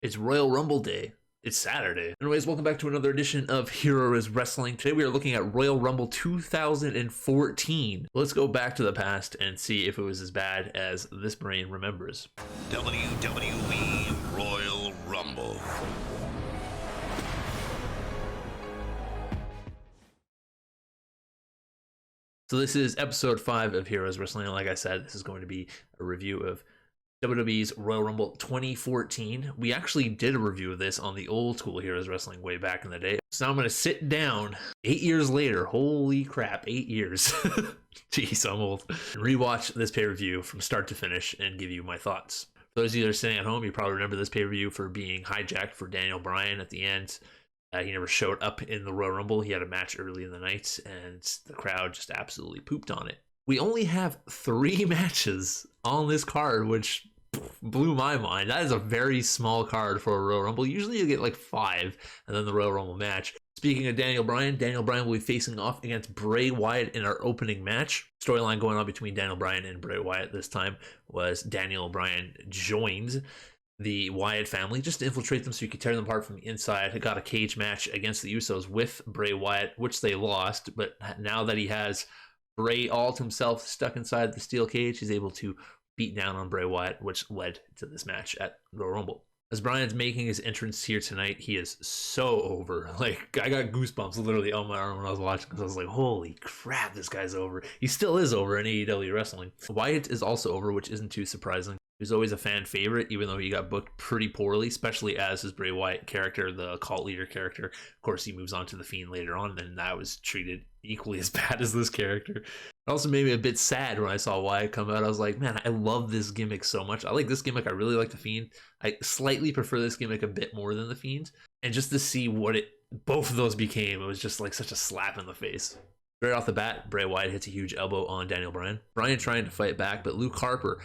It's Royal Rumble Day. It's Saturday. Anyways, welcome back to another edition of Hero is Wrestling. Today we are looking at Royal Rumble 2014. Let's go back to the past and see if it was as bad as this brain remembers. WWE Royal Rumble. So this is episode 5 of Heroes Wrestling. And like I said, this is going to be a review of WWE's Royal Rumble 2014. We actually did a review of this on the old school Heroes Wrestling way back in the day. So now I'm going to sit down 8 years later. Holy crap, 8 years. Jeez, I'm old. And rewatch this pay-per-view from start to finish and give you my thoughts. For those of you that are sitting at home, you probably remember this pay-per-view for being hijacked for Daniel Bryan at the end. He never showed up in the Royal Rumble. He had a match early in the night, and the crowd just absolutely pooped on it. We only have 3 matches on this card, which blew my mind. That is a very small card for a Royal Rumble. Usually you get like 5 and then the Royal Rumble match. Speaking of Daniel Bryan will be facing off against Bray Wyatt in our opening match. Storyline going on between Daniel Bryan and Bray Wyatt this time was Daniel Bryan joined the Wyatt family just to infiltrate them so you could tear them apart from the inside. He got a cage match against the Usos with Bray Wyatt, which they lost, but now that he has Bray all to himself stuck inside the steel cage, he's able to beat down on Bray Wyatt, which led to this match at Royal Rumble. As Bryan's making his entrance here tonight, he is so over. Like, I got goosebumps literally on my arm when I was watching because I was like, holy crap, this guy's over. He still is over in AEW wrestling. Wyatt is also over, which isn't too surprising. He was always a fan favorite, even though he got booked pretty poorly, especially as his Bray Wyatt character, the cult leader character. Of course, he moves on to The Fiend later on, and that was treated equally as bad as this character. It also made me a bit sad when I saw Wyatt come out. I was like, man, I love this gimmick so much. I like this gimmick. I really like The Fiend. I slightly prefer this gimmick a bit more than The Fiend. And just to see what both of those became, it was just like such a slap in the face. Right off the bat, Bray Wyatt hits a huge elbow on Daniel Bryan. Bryan trying to fight back, but Luke Harper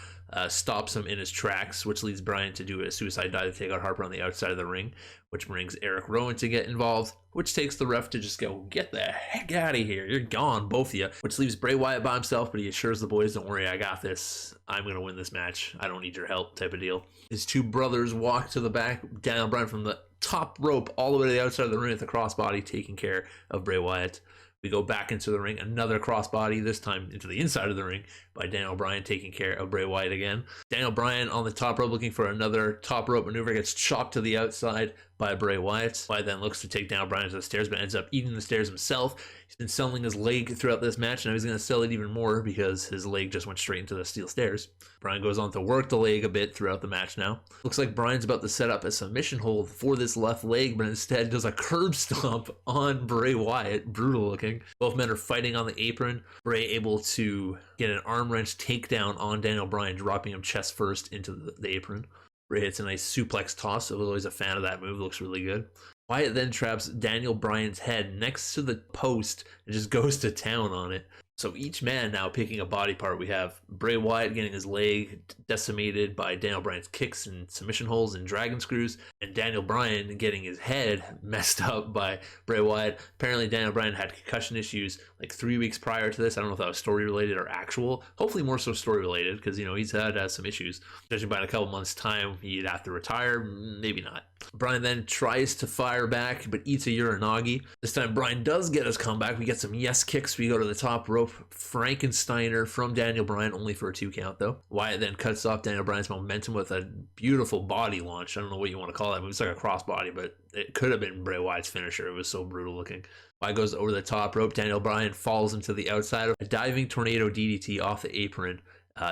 stops him in his tracks, which leads Bryan to do a suicide dive to take out Harper on the outside of the ring, which brings Eric Rowan to get involved, which takes the ref to just go, get the heck out of here. You're gone, both of you, which leaves Bray Wyatt by himself, but he assures the boys, don't worry, I got this. I'm going to win this match. I don't need your help type of deal. His 2 brothers walk to the back, Daniel Bryan from the top rope all the way to the outside of the ring with the crossbody, taking care of Bray Wyatt. We go back into the ring, another crossbody, this time into the inside of the ring by Daniel Bryan taking care of Bray Wyatt again. Daniel Bryan on the top rope looking for another top rope maneuver, gets chopped to the outside by Bray Wyatt. Wyatt then looks to take Daniel Bryan to the stairs, but ends up eating the stairs himself. He's been selling his leg throughout this match, and now he's going to sell it even more because his leg just went straight into the steel stairs. Bryan goes on to work the leg a bit throughout the match now. Looks like Bryan's about to set up a submission hold for this left leg, but instead does a curb stomp on Bray Wyatt. Brutal looking. Both men are fighting on the apron. Bray able to get an arm wrench takedown on Daniel Bryan, dropping him chest first into the apron. Bray hits a nice suplex toss. I was always a fan of that move. It looks really good. Wyatt then traps Daniel Bryan's head next to the post and just goes to town on it. So each man now picking a body part. We have Bray Wyatt getting his leg decimated by Daniel Bryan's kicks and submission holds and dragon screws, and Daniel Bryan getting his head messed up by Bray Wyatt. Apparently Daniel Bryan had concussion issues like 3 weeks prior to this. I don't know if that was story related or actual. Hopefully more so story related, because he's had some issues. Judging by in a couple months time, he'd have to retire. Maybe not. Bryan then tries to fire back, but eats a Uranagi. This time Bryan does get his comeback. We get some yes kicks. We go to the top rope. Frankensteiner from Daniel Bryan, only for a 2 count though. Wyatt then cuts off Daniel Bryan's momentum with a beautiful body launch. I don't know what you want to call that. It was like a crossbody, but it could have been Bray Wyatt's finisher. It was so brutal looking. Wyatt goes over the top rope. Daniel Bryan falls into the outside. A diving tornado DDT off the apron.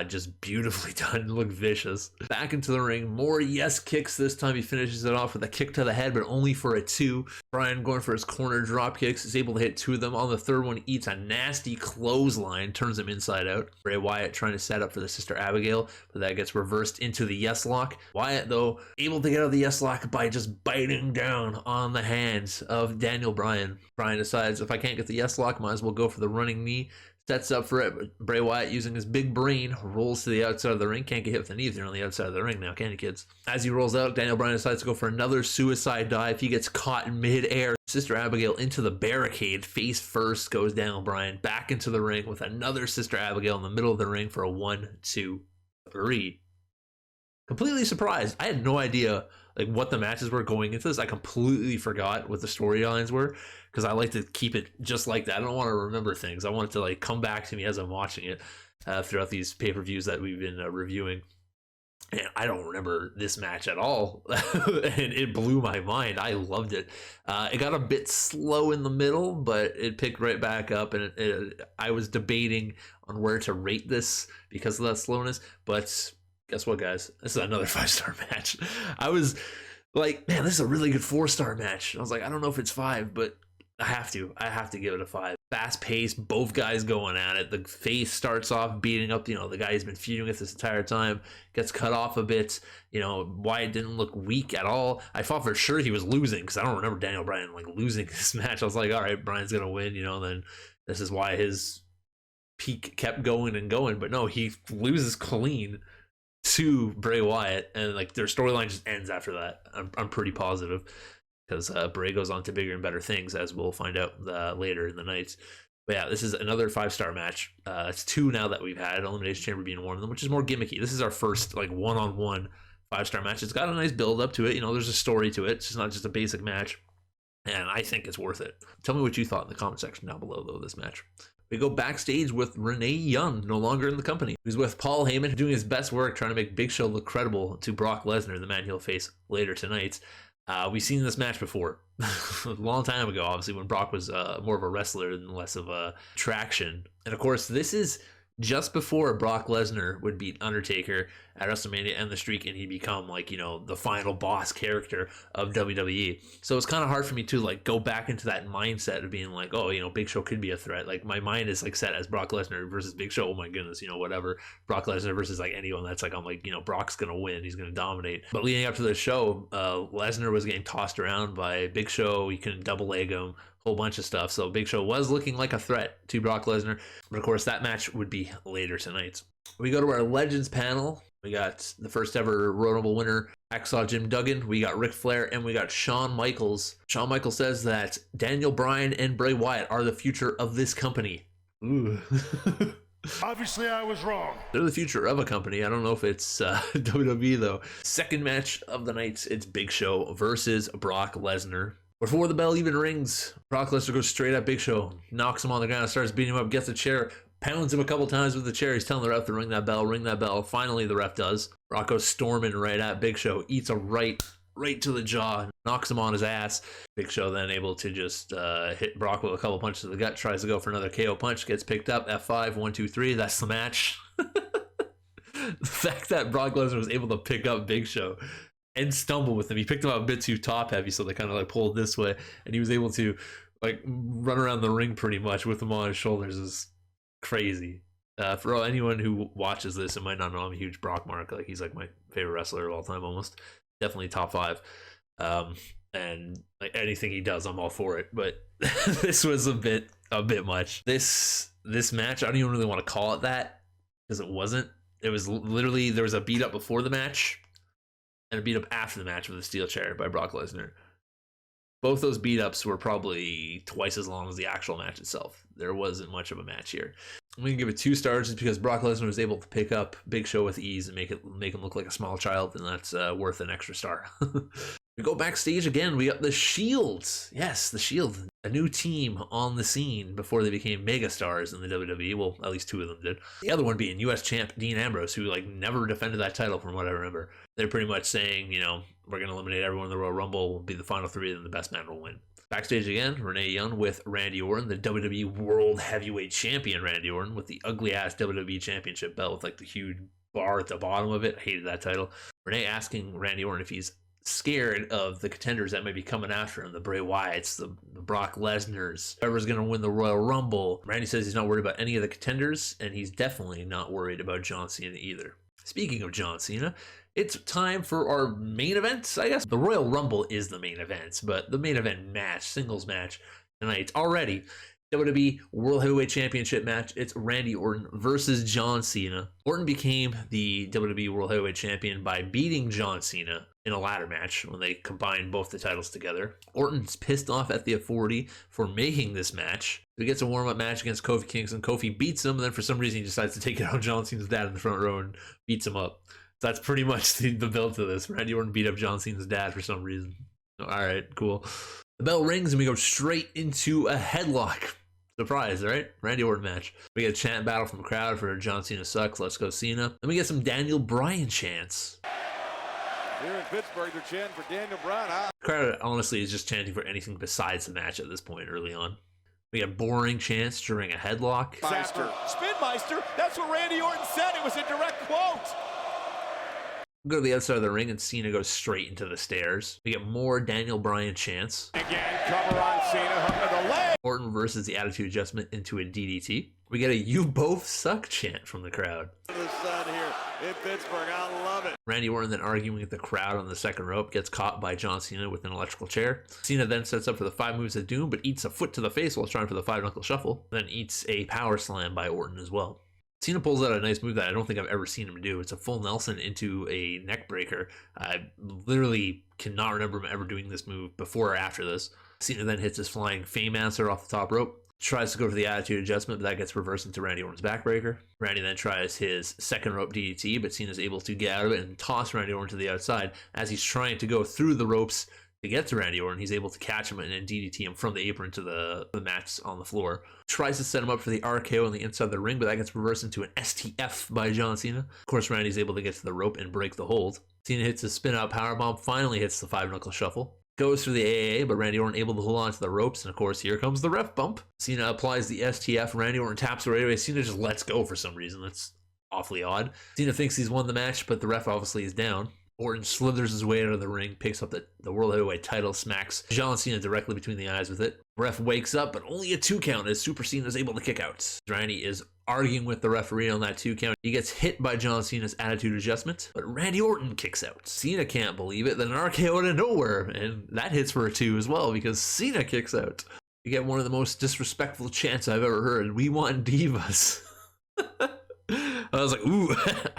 Just beautifully done. Look vicious. Back into the ring. More yes kicks. This time he finishes it off with a kick to the head, but only for a 2. Bryan going for his corner drop kicks. Is able to hit 2 of them. On the third one, eats a nasty clothesline. Turns him inside out. Bray Wyatt trying to set up for the Sister Abigail, but that gets reversed into the yes lock. Wyatt, though, able to get out of the yes lock by just biting down on the hands of Daniel Bryan. Bryan decides, if I can't get the yes lock, might as well go for the running knee. Sets up for it. Bray Wyatt, using his big brain, rolls to the outside of the ring. Can't get hit with the knee if you're on the outside of the ring now, can you, kids? As he rolls out, Daniel Bryan decides to go for another suicide dive. He gets caught in midair. Sister Abigail into the barricade. Face first goes Daniel Bryan back into the ring with another Sister Abigail in the middle of the ring for a 1, 2, 3. Completely surprised. I had no idea like what the matches were going into this. I completely forgot what the storylines were because I like to keep it just like that. I don't want to remember things. I want it to like come back to me as I'm watching it throughout these pay-per-views that we've been reviewing. And I don't remember this match at all. And it blew my mind. I loved it. It got a bit slow in the middle, but it picked right back up. And I was debating on where to rate this because of that slowness. But guess what, guys? This is another 5-star match. I was like, man, this is a really good 4-star match. I was like, I don't know if it's 5, but I have to give it a 5. Fast paced, both guys going at it. The face starts off beating up, the guy he's been feuding with this entire time, gets cut off a bit. Wyatt didn't look weak at all. I thought for sure he was losing because I don't remember Daniel Bryan like losing this match. I was like, all right, Bryan's gonna win, then this is why his peak kept going and going. But no, he loses clean to Bray Wyatt, and like their storyline just ends after that. I'm pretty positive. Because Bray goes on to bigger and better things, as we'll find out later in the nights. But yeah, this is another 5-star match. It's 2 now that we've had, Elimination Chamber being one of them, which is more gimmicky. This is our first like one-on-one 5-star match. It's got a nice build up to it. There's a story to it. It's just not just a basic match. And I think it's worth it. Tell me what you thought in the comment section down below, though, this match. We go backstage with Renee Young, no longer in the company. He's with Paul Heyman, doing his best work trying to make Big Show look credible to Brock Lesnar, the man he'll face later tonight. We've seen this match before, a long time ago, obviously, when Brock was more of a wrestler and less of a attraction. And of course, this is just before Brock Lesnar would beat Undertaker at WrestleMania, end the streak, and he'd become like, the final boss character of WWE. So it's kind of hard for me to like go back into that mindset of being like, oh, Big Show could be a threat. Like my mind is like set as Brock Lesnar versus Big Show. Oh my goodness, whatever. Brock Lesnar versus like anyone that's like, I'm like, Brock's going to win. He's going to dominate. But leading up to the show, Lesnar was getting tossed around by Big Show. He couldn't double leg him. Whole bunch of stuff. So Big Show was looking like a threat to Brock Lesnar. But of course, that match would be later tonight. We go to our Legends panel. We got the first ever Royal Rumble winner, Hacksaw Jim Duggan. We got Ric Flair, and we got Shawn Michaels. Shawn Michaels says that Daniel Bryan and Bray Wyatt are the future of this company. Ooh. Obviously, I was wrong. They're the future of a company. I don't know if it's WWE, though. Second match of the night, it's Big Show versus Brock Lesnar. Before the bell even rings, Brock Lesnar goes straight at Big Show, knocks him on the ground, starts beating him up, gets a chair, pounds him a couple times with the chair. He's telling the ref to ring that bell, ring that bell. Finally, the ref does. Brock goes storming right at Big Show, eats a right to the jaw, knocks him on his ass. Big Show then able to just hit Brock with a couple punches to the gut, tries to go for another KO punch, gets picked up, F5, 1, 2, 3, that's the match. The fact that Brock Lesnar was able to pick up Big Show and stumble with him. He picked him up a bit too top heavy, so they kind of like pulled this way, and he was able to like run around the ring pretty much with him on his shoulders. Is crazy. For anyone who watches this and might not know, I'm a huge Brock mark. Like he's like my favorite wrestler of all time, almost. Definitely top 5. And like anything he does, I'm all for it. But this was a bit much. This match, I don't even really want to call it that because it wasn't. It was literally, there was a beat up before the match and a beat up after the match with a steel chair by Brock Lesnar. Both those beat ups were probably twice as long as the actual match itself. There wasn't much of a match here. I'm going to give it 2 stars just because Brock Lesnar was able to pick up Big Show with ease and make him look like a small child, and that's worth an extra star. We go backstage again. We got the Shield. Yes, the Shield. A new team on the scene before they became mega stars in the WWE. Well, at least 2 of them did. The other one being U.S. champ Dean Ambrose, who like never defended that title from what I remember. They're pretty much saying, we're going to eliminate everyone in the Royal Rumble. We'll be the final 3, and the best man will win. Backstage again, Renee Young with Randy Orton, the WWE World Heavyweight Champion Randy Orton, with the ugly-ass WWE Championship belt with like the huge bar at the bottom of it. I hated that title. Renee asking Randy Orton if he's scared of the contenders that may be coming after him, the Bray Wyatts, the Brock Lesnars, whoever's going to win the Royal Rumble. Randy says he's not worried about any of the contenders, and he's definitely not worried about John Cena either. Speaking of John Cena, it's time for our main event, I guess. The Royal Rumble is the main event, but the main event match, singles match tonight, already WWE World Heavyweight Championship match. It's Randy Orton versus John Cena. Orton became the WWE World Heavyweight Champion by beating John Cena in a ladder match when they combined both the titles together. Orton's pissed off at the Authority for making this match. He gets a warm-up match against Kofi Kingston. Kofi beats him, and then for some reason he decides to take it on John Cena's dad in the front row and beats him up. That's pretty much the build to this. Randy Orton beat up John Cena's dad for some reason. All right, cool. The bell rings and we go straight into a headlock. Surprise, right? Randy Orton match. We get a chant battle from the crowd for John Cena sucks, let's go Cena. Then we get some Daniel Bryan chants. Here in Pittsburgh, they're chanting for Daniel Bryan. The crowd honestly is just chanting for anything besides the match at this point early on. We get boring chants during a headlock. Meister. Spinmeister, that's what Randy Orton said. It was a direct quote. We go to the outside of the ring and Cena goes straight into the stairs. We get more Daniel Bryan chants. Again, cover on Cena, hook to the leg. Orton reverses the attitude adjustment into a DDT. We get a "you both suck" chant from the crowd. The sun here in Pittsburgh, I love it. Randy Orton then arguing with the crowd on the second rope gets caught by John Cena with an electrical chair. Cena then sets up for the 5 moves of doom but eats a foot to the face while trying for the 5-knuckle shuffle. Then eats a power slam by Orton as well. Cena pulls out a nice move that I don't think I've ever seen him do. It's a full Nelson into a neck breaker. I literally cannot remember him ever doing this move before or after this. Cena then hits his flying Fame Answer off the top rope. Tries to go for the attitude adjustment, but that gets reversed into Randy Orton's backbreaker. Randy then tries his second rope DDT, but Cena's able to get out of it and toss Randy Orton to the outside. As he's trying to go through the ropes to get to Randy Orton, he's able to catch him and then DDT him from the apron to the mats on the floor. Tries to set him up for the RKO on the inside of the ring, but that gets reversed into an STF by John Cena. Of course, Randy's able to get to the rope and break the hold. Cena hits a spin-out powerbomb, finally hits the 5-knuckle shuffle. Goes through the AA, but Randy Orton able to hold on to the ropes, and of course, here comes the ref bump. Cena applies the STF, Randy Orton taps it right away. Cena just lets go for some reason. That's awfully odd. Cena thinks he's won the match, but the ref obviously is down. Orton slithers his way out of the ring, picks up the World Heavyweight title, smacks John Cena directly between the eyes with it. Ref wakes up, but only a 2 count as Super Cena is able to kick out. Randy is arguing with the referee on that 2 count. He gets hit by John Cena's attitude adjustment, but Randy Orton kicks out. Cena can't believe it, then an RKO out of nowhere, and that hits for a 2 as well because Cena kicks out. You get one of the most disrespectful chants I've ever heard. We want divas. I was like, ooh,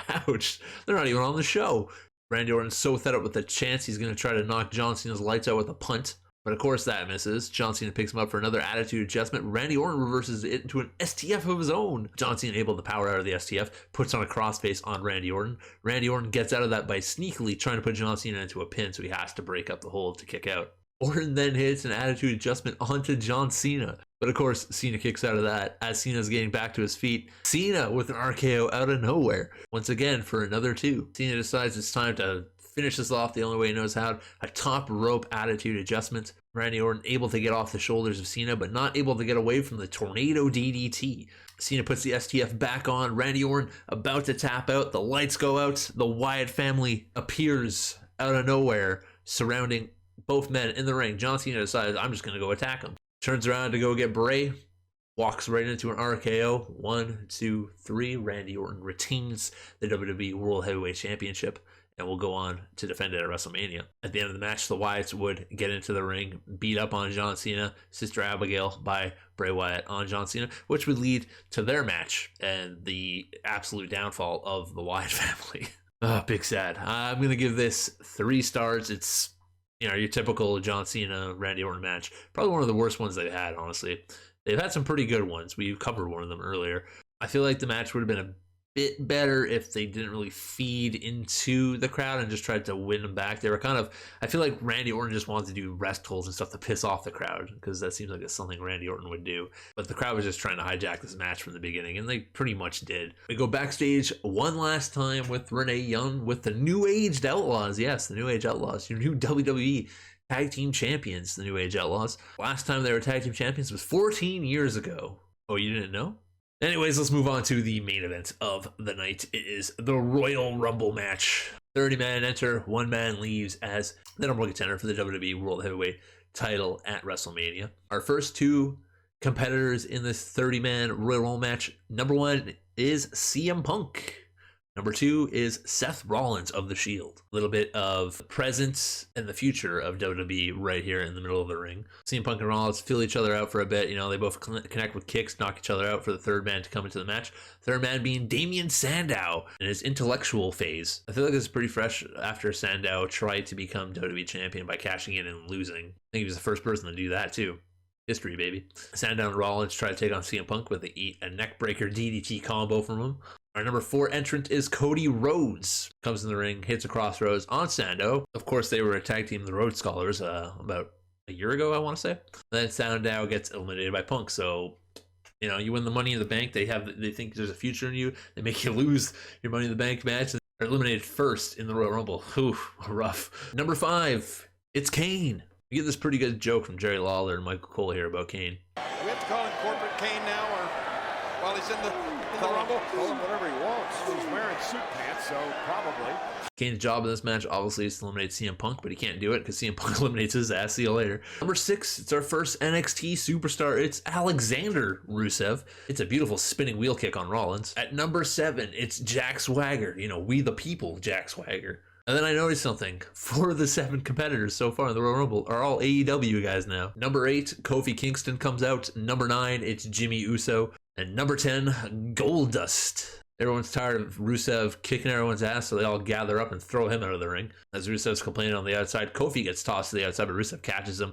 ouch. They're not even on the show. Randy Orton's so fed up with the chance he's going to try to knock John Cena's lights out with a punt. But of course that misses. John Cena picks him up for another attitude adjustment. Randy Orton reverses it into an STF of his own. John Cena able to power out of the STF, puts on a crossface on Randy Orton. Randy Orton gets out of that by sneakily trying to put John Cena into a pin, so he has to break up the hold to kick out. Orton then hits an attitude adjustment onto John Cena. But of course, Cena kicks out of that as Cena's getting back to his feet. Cena with an RKO out of nowhere. Once again for another 2. Cena decides it's time to finish this off the only way he knows how. A top rope attitude adjustment. Randy Orton able to get off the shoulders of Cena, but not able to get away from the tornado DDT. Cena puts the STF back on. Randy Orton about to tap out. The lights go out. The Wyatt family appears out of nowhere, surrounding both men in the ring. John Cena decides, I'm just going to go attack him. Turns around to go get Bray. Walks right into an RKO. 1, 2, 3. Randy Orton retains the WWE World Heavyweight Championship and will go on to defend it at WrestleMania. At the end of the match, the Wyatts would get into the ring, beat up on John Cena, Sister Abigail by Bray Wyatt on John Cena, which would lead to their match and the absolute downfall of the Wyatt family. Oh, big sad. I'm going to give this 3 stars. It's, you know, your typical John Cena, Randy Orton match. Probably one of the worst ones they've had, honestly. They've had some pretty good ones. We covered one of them earlier. I feel like the match would have been a bit better if they didn't really feed into the crowd and just tried to win them back. They were kind of, I feel like Randy Orton just wanted to do rest holds and stuff to piss off the crowd, because that seems like it's something Randy Orton would do. But the crowd was just trying to hijack this match from the beginning, and they pretty much did. We go backstage one last time with Renee Young with the New Age Outlaws. Yes, the New Age Outlaws, your new WWE Tag Team Champions, the New Age Outlaws. Last time they were Tag Team Champions was 14 years ago. Oh, you didn't know? Anyways, let's move on to the main event of the night. It is the Royal Rumble match. 30 man enter, 1 man leaves as the number 1 contender for the WWE World Heavyweight title at WrestleMania. Our first 2 competitors in this 30 man Royal Rumble match. Number 1 is CM Punk. Number 2 is Seth Rollins of The Shield. A little bit of presence and the future of WWE right here in the middle of the ring. CM Punk and Rollins fill each other out for a bit. You know, they both connect with kicks, knock each other out for the 3rd man to come into the match. 3rd man being Damian Sandow in his intellectual phase. I feel like it's pretty fresh after Sandow tried to become WWE champion by cashing in and losing. I think he was the first person to do that too. History, baby. Sandown and Rollins try to take on CM Punk, but they eat a neckbreaker DDT combo from him. Our number 4 entrant is Cody Rhodes. Comes in the ring, hits a crossroads on Sando. Of course, they were a tag team, the Rhodes Scholars, about a year ago, I want to say. Then Sandow gets eliminated by Punk. So, you know, you win the Money in the Bank. They think there's a future in you. They make you lose your Money in the Bank match. They're eliminated first in the Royal Rumble. Ooh, rough. Number 5, it's Kane. We get this pretty good joke from Jerry Lawler and Michael Cole here about Kane. We have to call him Corporate Kane now, or while he's in the Rumble? Call him whatever he wants. He's wearing suit pants, so probably. Kane's job in this match obviously is to eliminate CM Punk, but he can't do it because CM Punk eliminates his ass. See you later. Number 6, it's our first NXT superstar. It's Alexander Rusev. It's a beautiful spinning wheel kick on Rollins. At number 7, it's Jack Swagger. You know, we the people, Jack Swagger. And then I noticed something. 4 of the 7 competitors so far in the Royal Rumble are all AEW guys now. Number 8, Kofi Kingston comes out. Number 9, it's Jimmy Uso. And number 10, Goldust. Everyone's tired of Rusev kicking everyone's ass, so they all gather up and throw him out of the ring. As Rusev's complaining on the outside, Kofi gets tossed to the outside, but Rusev catches him,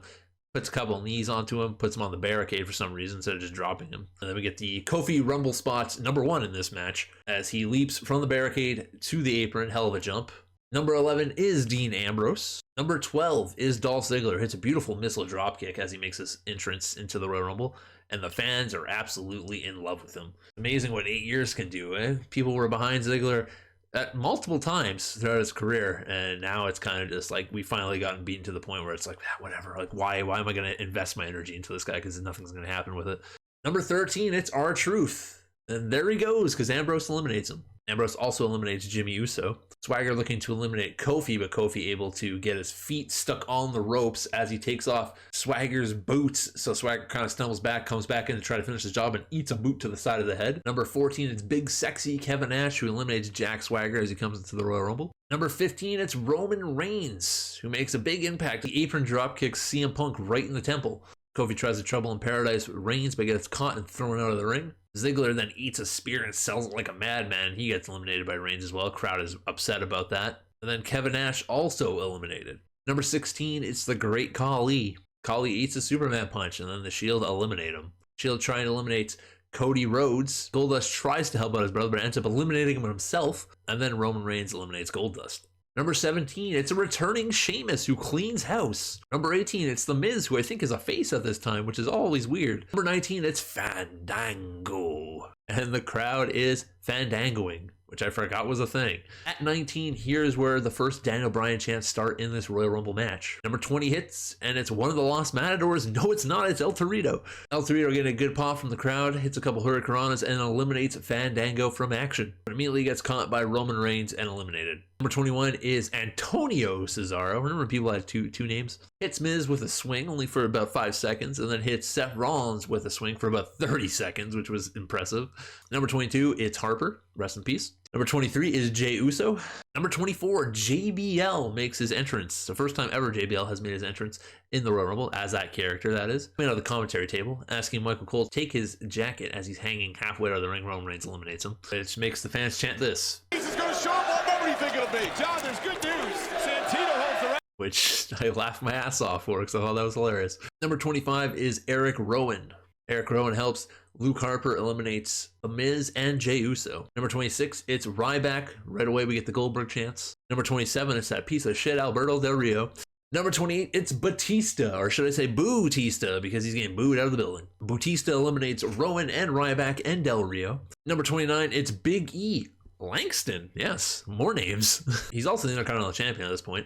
puts a couple of knees onto him, puts him on the barricade for some reason instead of just dropping him. And then we get the Kofi Rumble spot number 1 in this match as he leaps from the barricade to the apron. Hell of a jump. Number 11 is Dean Ambrose. Number 12 is Dolph Ziggler. Hits a beautiful missile dropkick as he makes his entrance into the Royal Rumble. And the fans are absolutely in love with him. Amazing what 8 years can do, eh? People were behind Ziggler at multiple times throughout his career. And now it's kind of just like we finally gotten beaten to the point where it's like, whatever. Like, why am I going to invest my energy into this guy? Because nothing's going to happen with it. Number 13, it's R-Truth. And there he goes because Ambrose eliminates him. Ambrose also eliminates Jimmy Uso. Swagger looking to eliminate Kofi, but Kofi able to get his feet stuck on the ropes as he takes off Swagger's boots. So Swagger kind of stumbles back, comes back in to try to finish his job and eats a boot to the side of the head. Number 14, it's big sexy Kevin Nash who eliminates Jack Swagger as he comes into the Royal Rumble. Number 15, it's Roman Reigns who makes a big impact. The apron drop kicks CM Punk right in the temple. Kofi tries to trouble in paradise with Reigns, but gets caught and thrown out of the ring. Ziggler then eats a spear and sells it like a madman. He gets eliminated by Reigns as well. Crowd is upset about that. And then Kevin Nash also eliminated. Number 16, it's the Great Khali. Khali eats a Superman punch, and then the Shield eliminate him. Shield trying to eliminate Cody Rhodes. Goldust tries to help out his brother, but ends up eliminating him himself. And then Roman Reigns eliminates Goldust. Number 17, it's a returning Sheamus who cleans house. Number 18, it's The Miz, who I think is a face at this time, which is always weird. Number 19, it's Fandango. And the crowd is fandangoing, which I forgot was a thing. At 19, here's where the first Daniel Bryan chants start in this Royal Rumble match. Number 20 hits, and it's one of the Lost Matadors. No, it's not. It's El Torito. El Torito getting a good pop from the crowd, hits a couple Hurricanranas, and eliminates Fandango from action. But immediately gets caught by Roman Reigns and eliminated. Number 21 is Antonio Cesaro. Remember people had two names? Hits Miz with a swing only for about 5 seconds, and then hits Seth Rollins with a swing for about 30 seconds, which was impressive. Number 22, it's Harper. Rest in peace. Number 23 is Jey Uso. Number 24, JBL makes his entrance. The first time ever JBL has made his entrance in the Royal Rumble as that character, that is. Coming out of the commentary table, asking Michael Cole to take his jacket as he's hanging halfway out of the ring. Roman Reigns eliminates him, which makes the fans chant this. He's going to show up what do you think it'll be? John, there's good news. Santino holds the which I laughed my ass off for because I thought that was hilarious. Number 25 is Eric Rowan. Eric Rowan helps. Luke Harper eliminates The Miz and Jey Uso. Number 26, it's Ryback. Right away, we get the Goldberg chants. Number 27, it's that piece of shit Alberto Del Rio. Number 28, it's Batista, or should I say Bootista, because he's getting booed out of the building. Batista eliminates Rowan and Ryback and Del Rio. Number 29, it's Big E. Langston, yes, more names. He's also the Intercontinental Champion at this point.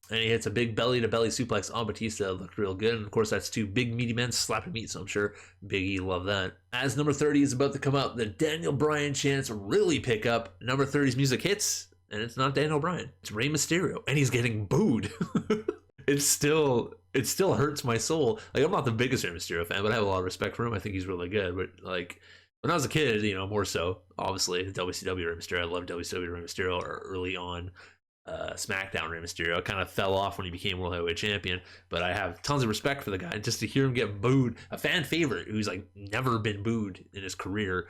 And he hits a big belly-to-belly suplex on Batista. It looked real good. And, of course, that's two big, meaty men slapping meat, so I'm sure Big E loved that. As number 30 is about to come out, the Daniel Bryan chants really pick up. Number 30's music hits, and it's not Daniel Bryan. It's Rey Mysterio, and he's getting booed. It still hurts my soul. Like, I'm not the biggest Rey Mysterio fan, but I have a lot of respect for him. I think he's really good. But, like, when I was a kid, you know, more so, obviously, WCW Rey Mysterio. I loved WCW Rey Mysterio early on. SmackDown Rey Mysterio kind of fell off when he became World Heavyweight Champion, but I have tons of respect for the guy. Just to hear him get booed, a fan favorite who's like never been booed in his career,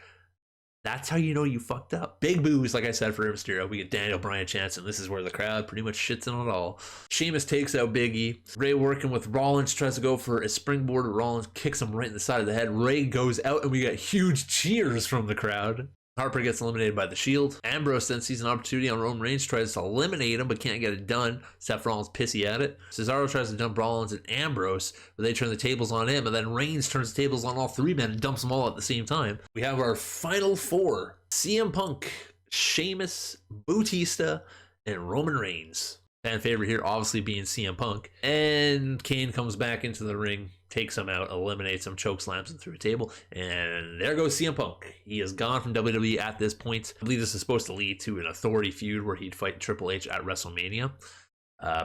That's how you know you fucked up. Big boos, like I said, for Mysterio. We get Daniel Bryan chance, and this is where the crowd pretty much shits in it all. Sheamus takes out Big E. Ray working with Rollins, tries to go for a springboard. Rollins kicks him right in the side of the head. Ray goes out, and we get huge cheers from the crowd. Harper gets eliminated by the Shield. Ambrose then sees an opportunity on Roman Reigns, tries to eliminate him, but can't get it done. Seth Rollins pissy at it. Cesaro tries to dump Rollins and Ambrose, but they turn the tables on him, and then Reigns turns the tables on all three men and dumps them all at the same time. We have our final four: CM Punk, Sheamus, Bautista, and Roman Reigns. Fan favorite here obviously being CM Punk. And Kane comes back into the ring, takes him out, eliminates him, chokeslams him through a table, and there goes CM Punk. He is gone from WWE at this point. I believe this is supposed to lead to an authority feud where he'd fight Triple H at WrestleMania.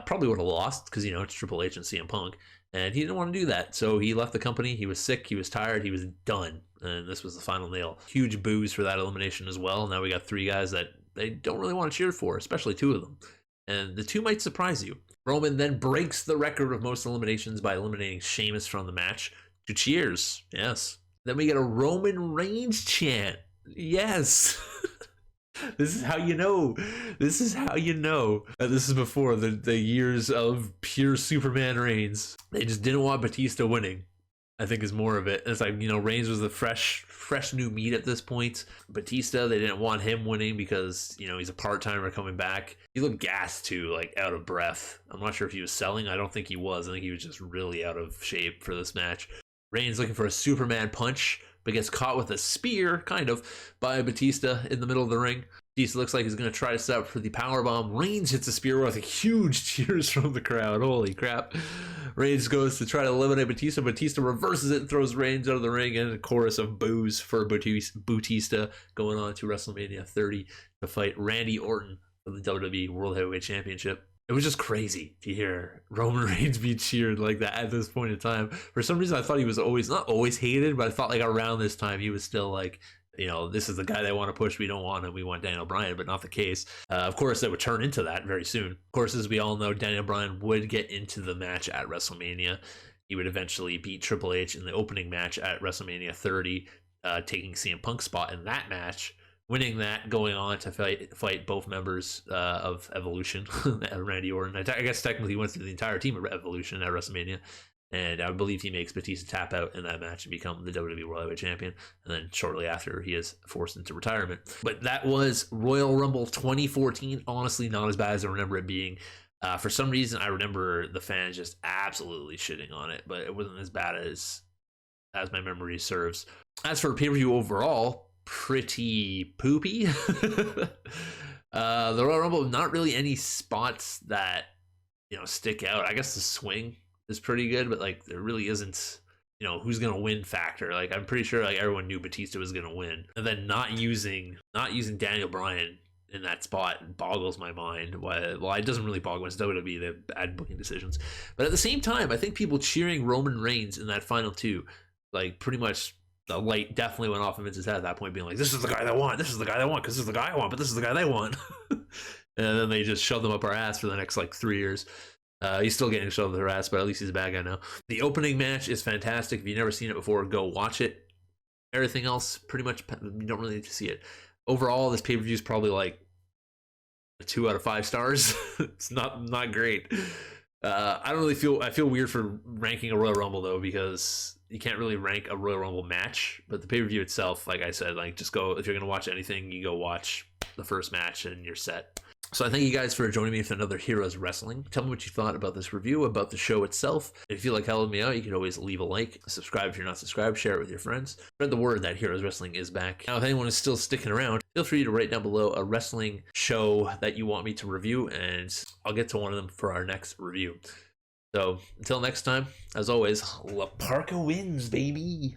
Probably would have lost because, you know, it's Triple H and CM Punk, and he didn't want to do that. So he left the company. He was sick. He was tired. He was done. And this was the final nail. Huge boos for that elimination as well. Now we got three guys that they don't really want to cheer for, especially two of them. And the two might surprise you. Roman then breaks the record of most eliminations by eliminating Sheamus from the match. To cheers. Yes. Then we get a Roman Reigns chant. Yes. This is how you know. This is how you know. This is before the years of pure Superman Reigns. They just didn't want Batista winning, I think, is more of it. It's like, you know, Reigns was the fresh new meat at this point. Batista, they didn't want him winning because, you know, he's a part-timer coming back. He looked gassed too, like out of breath. I'm not sure if he was selling. I don't think he was. I think he was just really out of shape for this match. Reigns looking for a Superman punch, but gets caught with a spear, kind of, by Batista in the middle of the ring. Batista looks like he's going to try to set up for the powerbomb. Reigns hits a spear with a huge cheers from the crowd. Holy crap. Reigns goes to try to eliminate Batista. Batista reverses it and throws Reigns out of the ring, and a chorus of boos for Batista going on to WrestleMania 30 to fight Randy Orton for the WWE World Heavyweight Championship. It was just crazy to hear Roman Reigns be cheered like that at this point in time. For some reason, I thought he was not always hated, but I thought like around this time he was still like, you know, this is the guy they want to push. We don't want him. We want Daniel Bryan, but not the case. Of course, that would turn into that very soon. Of course, as we all know, Daniel Bryan would get into the match at WrestleMania. He would eventually beat Triple H in the opening match at WrestleMania 30, taking CM Punk's spot in that match, winning that, going on to fight both members of Evolution, Randy Orton. I guess technically he went through the entire team of Evolution at WrestleMania. And I believe he makes Batista tap out in that match and become the WWE World Heavyweight Champion. And then shortly after, he is forced into retirement. But that was Royal Rumble 2014. Honestly, not as bad as I remember it being. For some reason, I remember the fans just absolutely shitting on it. But it wasn't as bad as my memory serves. As for pay-per-view overall, pretty poopy. The Royal Rumble, not really any spots that, you know, stick out. I guess the swing is pretty good, but like there really isn't, you know, who's gonna win factor. Like I'm pretty sure like everyone knew Batista was gonna win, and then not using Daniel Bryan in that spot boggles my mind. Well, it doesn't really boggle. It's WWE, they have bad booking decisions, but at the same time, I think people cheering Roman Reigns in that final two, like pretty much the light definitely went off in Vince's head at that point, being like, this is the guy they want, this is the guy they want, because this is the guy I want, but this is the guy they want. And then they just shoved them up our ass for the next like 3 years. He's still getting shoved up their ass, but at least he's a bad guy now. The opening match is fantastic. If you've never seen it before, go watch it. Everything else, pretty much, you don't really need to see it. Overall, this pay-per-view is probably like a 2 out of 5 stars. It's not great. I don't really feel, I feel weird for ranking a Royal Rumble though, because you can't really rank a Royal Rumble match. But the pay-per-view itself, like I said, like just go, if you're gonna watch anything, you go watch the first match and you're set. So I thank you guys for joining me for another Heroes Wrestling. Tell me what you thought about this review, about the show itself. If you like helping me out, you can always leave a like, subscribe if you're not subscribed, share it with your friends. Spread the word that Heroes Wrestling is back. Now, if anyone is still sticking around, feel free to write down below a wrestling show that you want me to review, and I'll get to one of them for our next review. So until next time, as always, La Parka wins, baby!